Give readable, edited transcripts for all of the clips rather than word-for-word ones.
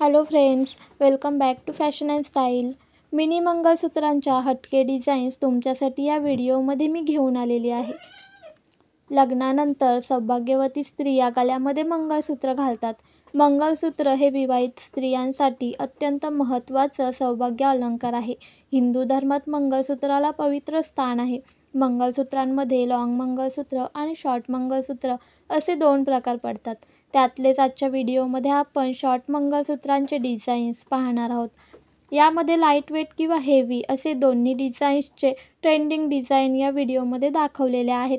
Hello friends, welcome back to fashion and style. Mini मंगळसूत्रांच्या हटके designs तुमच्यासाठी या व्हिडिओमध्ये मी घेऊन आलेली आहे. लग्नानंतर सौभाग्यवती स्त्रिया गळ्यामध्ये मंगळसूत्र घालतात. मंगळसूत्र हे विवाहित स्त्रियांसाठी अत्यंत महत्त्वाचं सौभाग्य अलंकार आहे. हिंदू धर्मात मंगळसूत्राला पवित्र स्थान आहे. मंगळसूत्रांमध्ये लॉंग मंगळसूत्र आणि शॉर्ट मंगळसूत्र असे दोन प्रकार पडतात. त्यातलेच आजच्या व्हिडिओमध्ये आपण शॉर्ट मंगळसूत्रांचे डिझाईन्स पाहणार आहोत. यामध्ये लाईट वेट किंवा हेवी असे दोन्ही डिझाईन्सचे ट्रेंडिंग डिझाईन या व्हिडिओमध्ये दाखवलेले आहेत.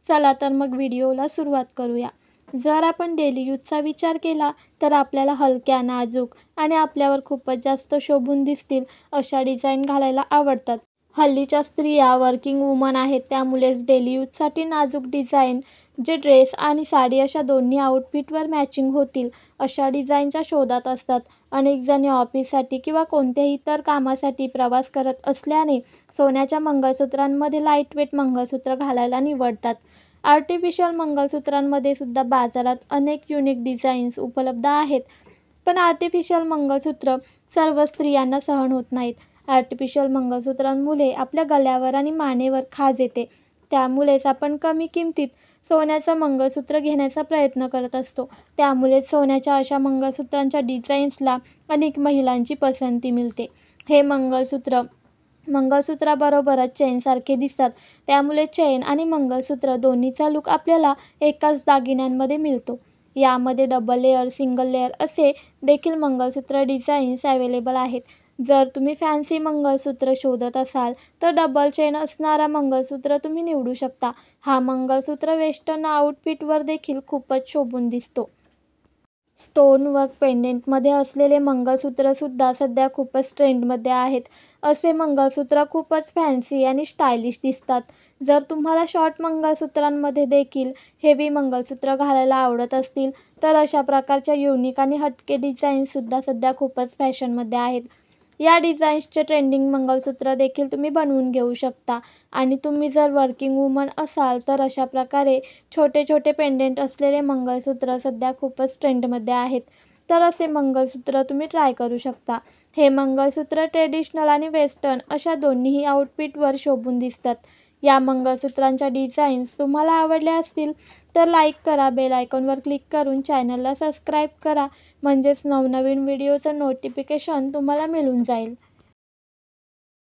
चला तर मग व्हिडिओला सुरुवात करूया. जर आपण डेली यूजचा विचार केला तर आपल्याला हलक्या, नाजूक आणि आपल्यावर खूपच जास्त शोभून दिसतील अशा डिझाईन घालायला आवडतात. हल्लीच्या स्त्रिया वर्किंग वुमन आहेत, त्यामुळेच डेली यूजसाठी नाजूक डिझाईन जे ड्रेस आणि साडी अशा दोन्ही आउटफिटवर मॅचिंग होतील अशा डिझाईनच्या शोधात असतात. अनेक जणी ऑफिससाठी किंवा कोणत्याही इतर कामासाठी प्रवास करत असल्याने सोन्याच्या मंगळसूत्रांमध्ये लाईटवेट मंगळसूत्र घालायला निवडतात. आर्टिफिशियल मंगळसूत्रांमध्ये सुद्धा बाजारात अनेक युनिक डिझाईन्स उपलब्ध आहेत, पण आर्टिफिशियल मंगळसूत्र सर्व स्त्रियांना सहन होत नाहीत. आर्टिफिशियल मंगळसूत्रांमुळे आपल्या गळ्यावर आणि मानेवर खाज येते, त्यामुळेच आपण कमी किमतीत सोन्याचं मंगळसूत्र घेण्याचा प्रयत्न करत असतो. त्यामुळेच सोन्याच्या अशा मंगळसूत्रांच्या डिझाईन्सला अनेक महिलांची पसंती मिळते. हे मंगळसूत्राबरोबरच चेनसारखे दिसतात, त्यामुळे चेन आणि मंगळसूत्र दोन्हीचा लूक आपल्याला एकाच दागिन्यांमध्ये मिळतो. यामध्ये डबल लेअर, सिंगल लेअर असे देखील मंगळसूत्र डिझाईन्स अवेलेबल आहेत. जर तुम्ही फॅन्सी मंगळसूत्र शोधत असाल तर डबल चेन असणारा मंगळसूत्र तुम्ही निवडू शकता. हा मंगळसूत्र वेस्टर्न आउटफिटवर देखील खूपच शोभून दिसतो. स्टोन वर्क पेंडेंटमध्ये असलेले मंगळसूत्रसुद्धा सध्या खूपच ट्रेंडमध्ये आहेत. असे मंगळसूत्र खूपच फॅन्सी आणि स्टायलिश दिसतात. जर तुम्हाला शॉर्ट मंगळसूत्रांमध्ये देखील हेवी मंगळसूत्र घालायला आवडत असतील तर अशा प्रकारच्या युनिक आणि हटके डिझाईन्ससुद्धा सध्या खूपच फॅशनमध्ये आहेत. या डिझाईन्सचे ट्रेंडिंग मंगळसूत्र देखील तुम्ही बनवून घेऊ शकता. आणि तुम्ही जर वर्किंग वुमन असाल तर अशा प्रकारे छोटे छोटे पेंडेंट असलेले मंगळसूत्र सध्या खूपच ट्रेंडमध्ये आहेत, तर असे मंगळसूत्र तुम्ही ट्राय करू शकता. हे मंगळसूत्र ट्रेडिशनल आणि वेस्टर्न अशा दोन्हीही आउटफिटवर शोभून दिसतात. या मंगळसूत्रांच्या डिझाईन्स तुम्हाला आवडल्या असतील तर लाईक करा, बेल आयकॉनवर क्लिक करून चॅनलला सबस्क्राईब करा, म्हणजेच नवनवीन व्हिडिओचं नोटिफिकेशन तुम्हाला मिळून जाईल.